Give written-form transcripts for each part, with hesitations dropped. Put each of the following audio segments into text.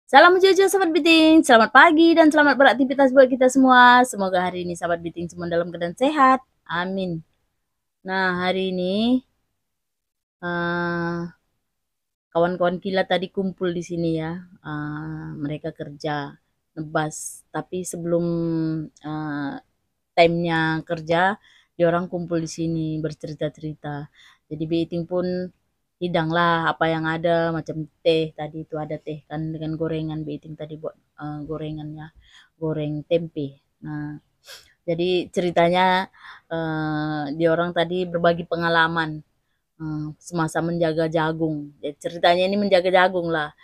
Salam Jojo Sahabat Biting, selamat pagi dan selamat beraktivitas buat kita semua. Semoga hari ini Sahabat Biting semua dalam keadaan sehat. Amin. Nah, hari ini uh, kawan-kawan Kila tadi kumpul di sini ya. Mereka kerja nebas, tapi sebelum uh, time-nya kerja, diorang kumpul di sini bercerita-cerita. Jadi Biting pun hidang lah apa yang ada, macam teh tadi itu ada teh kan dengan gorengan. Biting tadi buat gorengannya, goreng tempe. Nah, jadi ceritanya diorang tadi berbagi pengalaman semasa menjaga jagung. Jadi ceritanya ini menjaga jagung lah.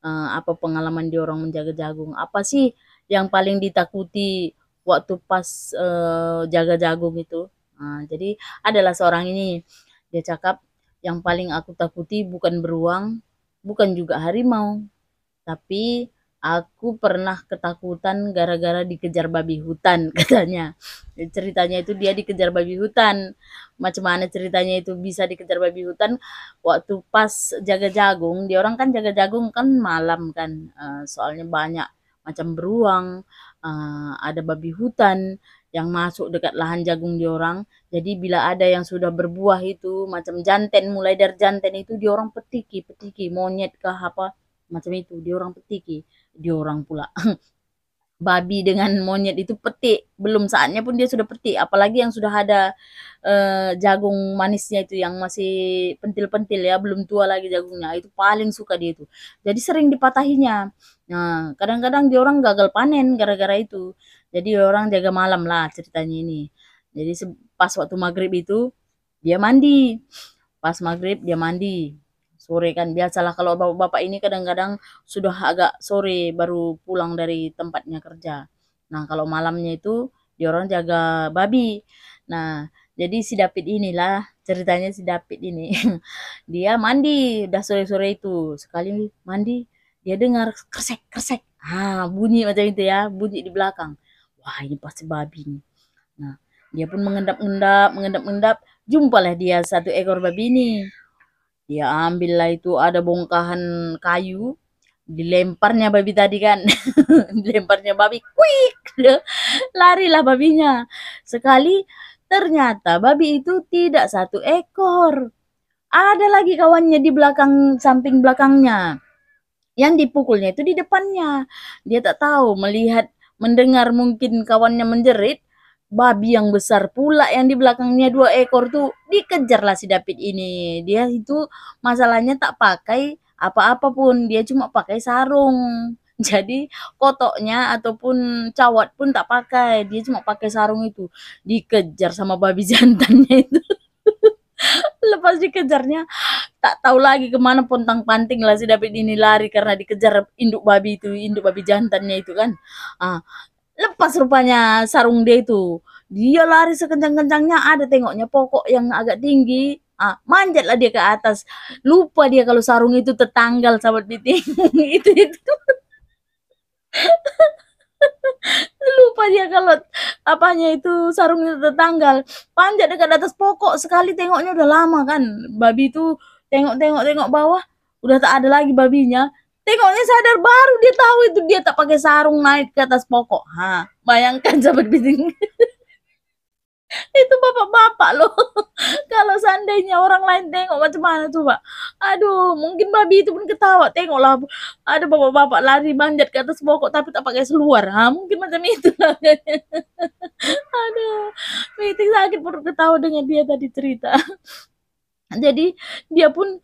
Apa pengalaman diorang menjaga jagung? Apa sih yang paling ditakuti waktu pas jaga jagung itu? Jadi adalah seorang ini, dia cakap, yang paling aku takuti bukan beruang, bukan juga harimau, tapi aku pernah ketakutan gara-gara dikejar babi hutan katanya. Ceritanya itu dia dikejar babi hutan. Macam mana ceritanya itu bisa dikejar babi hutan? Waktu pas jaga jagung, dia orang kan jaga jagung kan malam kan, soalnya banyak macam beruang, ada babi hutan yang masuk dekat lahan jagung dia orang. Jadi bila ada yang sudah berbuah itu macam janten, mulai dari janten itu dia orang petiki, petiki monyet kah apa macam itu, dia orang petiki, dia orang pula babi dengan monyet itu petik, belum saatnya pun dia sudah petik, apalagi yang sudah ada jagung manisnya itu yang masih pentil-pentil ya, belum tua lagi jagungnya, itu paling suka dia itu. Jadi sering dipatahinya. Nah, kadang-kadang dia orang gagal panen gara-gara itu. Jadi dia orang jaga malam lah ceritanya ini. Jadi pas waktu maghrib itu dia mandi. Pas maghrib dia mandi. Sore kan biasalah kalau bapak-bapak ini kadang-kadang sudah agak sore baru pulang dari tempatnya kerja. Nah, kalau malamnya itu dia orang jaga babi. Nah, jadi si David inilah ceritanya si David ini. Dia mandi udah sore-sore itu. Sekali mandi dia dengar kresek-kresek. Bunyi macam itu ya, bunyi di belakang. Wah, ini pasti babi nih. Nah, dia pun mengendap-endap, mengendap-endap, jumpalah dia satu ekor babi ini. Dia ambillah itu ada bongkahan kayu, dilemparnya babi tadi kan. Dilemparnya babi, kuik, larilah babinya. Sekali ternyata babi itu tidak satu ekor. Ada lagi kawannya di belakang, samping belakangnya. Yang dipukulnya itu di depannya. Dia tak tahu, melihat, mendengar mungkin kawannya menjerit, babi yang besar pula yang di belakangnya 2 ekor tuh dikejarlah si David ini. Dia itu masalahnya tak pakai apa-apa pun, dia cuma pakai sarung. Jadi kotoknya ataupun cawat pun tak pakai, dia cuma pakai sarung itu. Dikejar sama babi jantannya itu. Lepas dikejarnya tak tahu lagi kemana pontang-panting lah si David ini lari karena dikejar induk babi itu, induk babi jantannya itu kan. Ah, lepas rupanya sarung dia itu. Dia lari sekencang-kencangnya, ada tengoknya pokok yang agak tinggi. Manjatlah dia ke atas. Lupa dia kalau sarung itu tertanggal sahabat biting. Itu lupa dia kalau apanya itu sarungnya tertanggal. Panjat dekat atas pokok, sekali tengoknya udah lama kan. Babi itu tengok bawah, udah tak ada lagi babinya. Tengoknya sadar baru dia tahu itu dia tak pakai sarung naik ke atas pokok. Bayangkan sahabat biting. Itu bapak-bapak loh. Kalau seandainya orang lain tengok macam mana coba? Aduh, mungkin babi itu pun ketawa. Tengoklah ada bapak-bapak lari manjat ke atas pokok tapi tak pakai seluar. Mungkin macam itu lah. Aduh, meeting sakit perut ketawa dengan dia tadi cerita. Jadi dia pun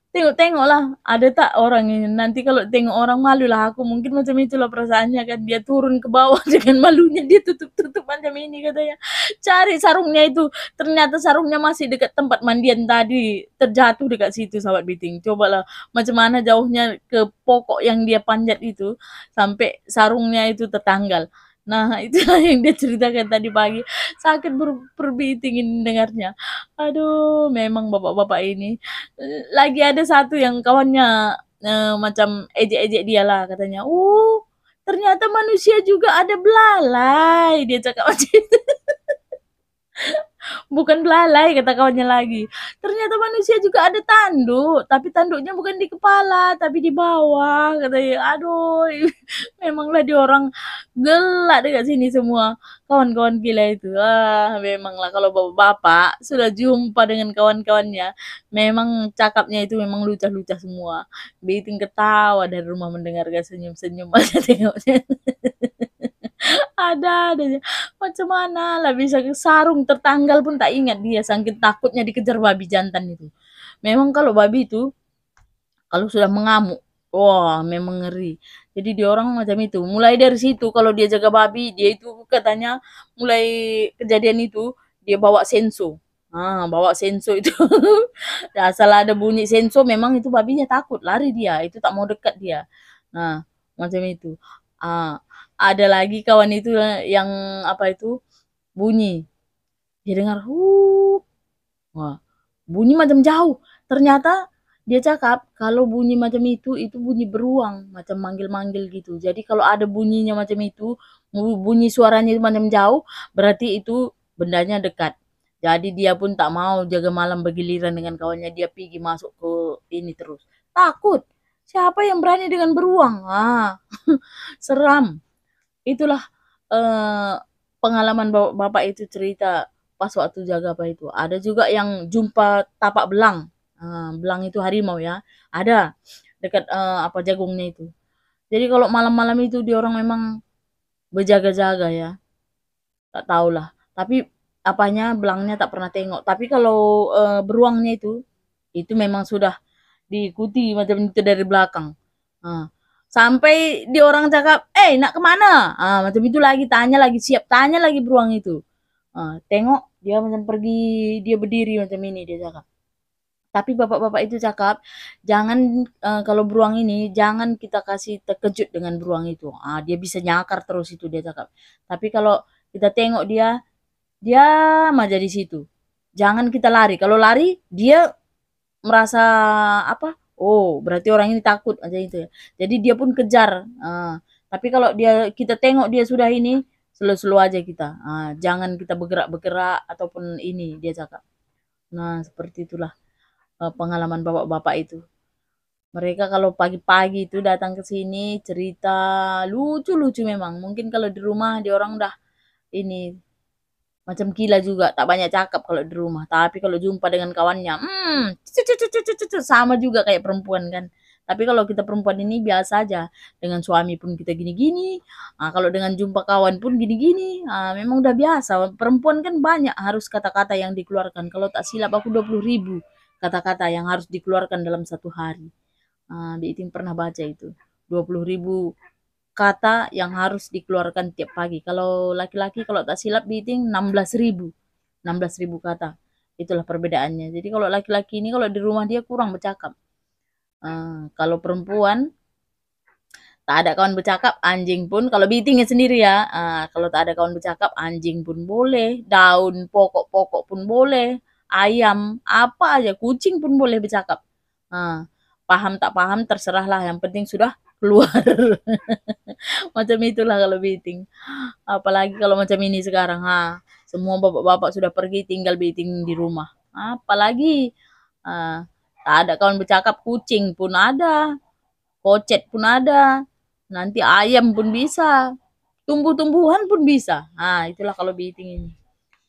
tengok-tengok lah, ada tak orang ini. Nanti kalau tengok orang malu lah aku. Mungkin macam itulah perasaannya kan. Dia turun ke bawah dengan malunya. Dia tutup-tutup macam ini katanya. Cari sarungnya itu. Ternyata sarungnya masih dekat tempat mandian tadi. Terjatuh dekat situ sahabat biting. Cobalah macam mana jauhnya ke pokok yang dia panjat itu. Sampai sarungnya itu tertanggal. Nah, itulah yang dia ceritakan tadi pagi. Sakit berbiting dengarnya. Aduh, memang bapak-bapak ini. Lagi ada satu yang kawannya macam ejek-ejek dia lah katanya. Ternyata manusia juga ada belalai. Dia cakap macam itu. Bukan belalai kata kawannya lagi. Ternyata manusia juga ada tanduk, tapi tanduknya bukan di kepala, tapi di bawah katanya. Aduh, memanglah dia orang gelak dekat sini semua. Kawan-kawan gila itu. Ah, memanglah kalau bapak-bapak sudah jumpa dengan kawan-kawannya, memang cakapnya itu memang lucah-lucah semua. Bikin ketawa dari rumah mendengarkan senyum-senyum aja tengoknya. Ada aja. Macam mana lah bisa sarung tertanggal pun tak ingat dia saking takutnya dikejar babi jantan itu. Memang kalau babi itu kalau sudah mengamuk, wah memang ngeri. Jadi dia orang macam itu. Mulai dari situ kalau dia jaga babi, dia itu katanya mulai kejadian itu dia bawa senso. Ah, bawa senso itu. Asal ada bunyi senso memang itu babinya takut, lari dia, itu tak mau dekat dia. Nah, macam itu. Ah, ada lagi kawan itu yang apa itu bunyi. Dia dengar, wah, bunyi macam jauh. Ternyata dia cakap kalau bunyi macam itu bunyi beruang, macam manggil-manggil gitu. Jadi kalau ada bunyinya macam itu, bunyi suaranya itu macam jauh, berarti itu bendanya dekat. Jadi dia pun tak mau jaga malam bergiliran dengan kawannya, dia pergi masuk ke ini terus. Takut. Siapa yang berani dengan beruang? Ah, seram. Itulah eh, pengalaman bapak itu cerita pas waktu jaga apa itu. Ada juga yang jumpa tapak belang. Belang itu harimau ya. Ada dekat apa jagungnya itu. Jadi kalau malam-malam itu dia orang memang berjaga-jaga ya. Tak tahulah. Tapi apanya belangnya tak pernah tengok. Tapi kalau beruangnya itu memang sudah diikuti macam itu dari belakang. Ah, sampai di orang cakap, nak kemana? Macam itu lagi, tanya lagi, siap tanya lagi beruang itu. Tengok dia macam pergi, dia berdiri macam ini, dia cakap. Tapi bapak-bapak itu cakap, jangan kalau beruang ini, jangan kita kasih terkejut dengan beruang itu. Dia bisa nyakar terus itu, dia cakap. Tapi kalau kita tengok dia, diam aja di situ. Jangan kita lari. Kalau lari, dia merasa apa, oh berarti orang ini takut aja itu ya. Jadi dia pun kejar. Tapi kalau kita tengok dia sudah ini, slow-slow aja kita. Jangan kita bergerak-bergerak ataupun ini dia cakap. Nah seperti itulah pengalaman bapak-bapak itu. Mereka kalau pagi-pagi itu datang ke sini cerita lucu-lucu memang. Mungkin kalau di rumah dia orang udah ini macam gila juga, tak banyak cakap kalau di rumah. Tapi kalau jumpa dengan kawannya, sama juga kayak perempuan kan. Tapi kalau kita perempuan ini biasa aja. Dengan suami pun kita gini-gini. Kalau dengan jumpa kawan pun gini-gini. Memang udah biasa. Perempuan kan banyak harus kata-kata yang dikeluarkan. Kalau tak silap aku 20.000 kata-kata yang harus dikeluarkan dalam satu hari. Biiting pernah baca itu. 20.000 kata yang harus dikeluarkan tiap pagi. Kalau laki-laki kalau tak silap biting 16.000. 16.000 kata. Itulah perbedaannya. Jadi kalau laki-laki ini kalau di rumah dia kurang bercakap. Kalau perempuan tak ada kawan bercakap, anjing pun kalau bitingnya sendiri ya. Kalau tak ada kawan bercakap, anjing pun boleh, daun pokok-pokok pun boleh, ayam, apa aja, kucing pun boleh bercakap. Paham tak paham terserahlah, yang penting sudah keluar. Macam itulah kalau meeting. Apalagi kalau macam ini sekarang, semua bapak-bapak sudah pergi, tinggal meeting di rumah. Apalagi tak ada kawan bercakap, kucing pun ada, kocet pun ada, nanti ayam pun bisa, tumbuh-tumbuhan pun bisa. Itulah kalau meeting ini.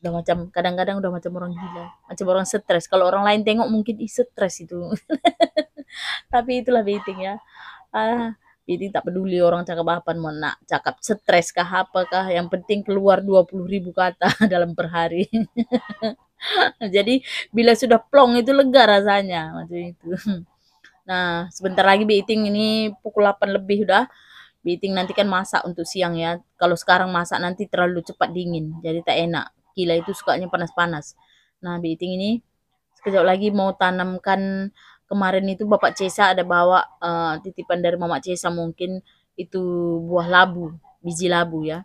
Udah macam kadang-kadang udah macam orang gila, macam orang stres. Kalau orang lain tengok mungkin stres itu. Tapi itulah meeting ya. Jadi tak peduli orang cakap apa, mau nak cakap stres kah apakah, yang penting keluar 20.000 kata dalam per hari. Jadi bila sudah plong itu lega rasanya macam itu. Nah, sebentar lagi meeting ini pukul 8 lebih udah. Meeting nanti kan masak untuk siang ya. Kalau sekarang masak nanti terlalu cepat dingin, jadi tak enak. Gila itu sukanya panas-panas. Nah, meeting ini sekejap lagi mau tanamkan. Kemarin itu Bapak Cesa ada bawa titipan dari Mama Cesa, mungkin itu buah labu, biji labu ya.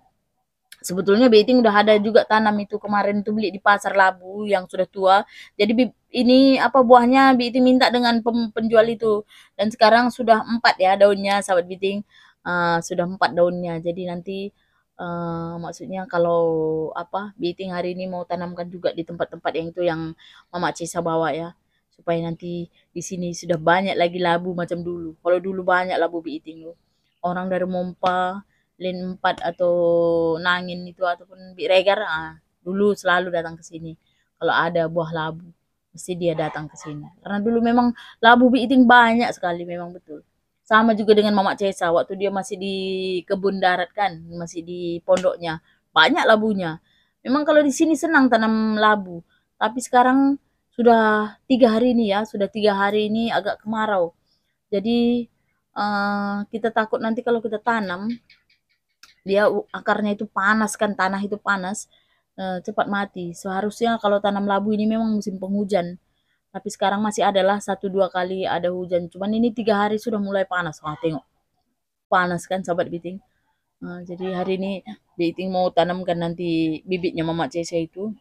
Sebetulnya Beting udah ada juga tanam itu, kemarin itu beli di pasar labu yang sudah tua. Jadi ini apa buahnya Beting minta dengan penjual itu. Dan sekarang sudah 4 ya daunnya, sahabat Beting. Sudah 4 daunnya. Jadi nanti Maksudnya kalau apa, Biting hari ini mau tanamkan juga di tempat-tempat yang itu yang Mama Cesa bawa ya, supaya nanti di sini sudah banyak lagi labu macam dulu. Kalau dulu banyak labu Biting loh. Orang dari Mompa, Len 4 atau Nangin itu ataupun Biregar, dulu selalu datang ke sini. Kalau ada buah labu, mesti dia datang ke sini. Karena dulu memang labu Biting banyak sekali memang betul. Sama juga dengan Mama Cesa, waktu dia masih di kebun darat kan, masih di pondoknya, banyak labunya. Memang kalau di sini senang tanam labu, tapi sekarang sudah 3 hari ini ya, sudah 3 hari ini agak kemarau. Jadi kita takut nanti kalau kita tanam, dia akarnya itu panas kan, tanah itu panas, cepat mati. Seharusnya kalau tanam labu ini memang musim penghujan. Tapi sekarang masih adalah 1-2 kali ada hujan. Cuman ini 3 hari sudah mulai panas. Wah, tengok panas kan sahabat Biting. Jadi hari ini Biting mau tanamkan nanti bibitnya Mama Cesa itu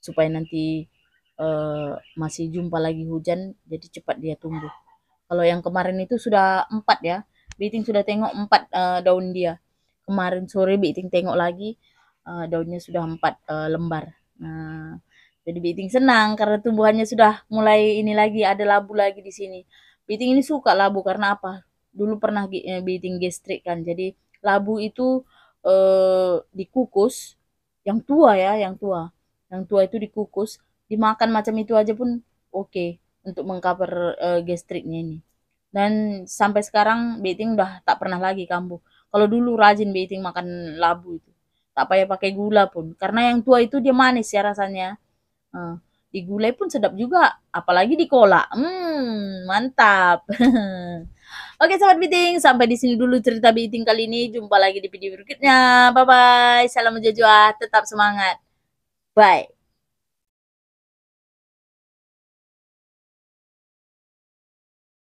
supaya nanti masih jumpa lagi hujan, jadi cepat dia tumbuh. Kalau yang kemarin itu sudah 4 ya, Biting sudah tengok 4 daun dia. Kemarin sore Biting tengok lagi daunnya sudah 4 lembar. Nah, jadi Biting senang karena tumbuhannya sudah mulai ini lagi, ada labu lagi di sini. Biting ini suka labu karena apa? Dulu pernah Biting gastrik kan. Jadi labu itu dikukus, yang tua ya, yang tua. Yang tua itu dikukus, dimakan macam itu aja pun oke untuk mengcover gastriknya ini. Dan sampai sekarang Beting udah tak pernah lagi kambuh. Kalau dulu rajin Beting makan labu itu. Tak payah pakai gula pun. Karena yang tua itu dia manis ya rasanya. Eh, digulai pun sedap juga. Apalagi di kolak. Mantap. Oke sahabat Biting, sampai di sini dulu cerita Biting kali ini. Jumpa lagi di video berikutnya. Bye bye. Salam menjajah, tetap semangat. Bye.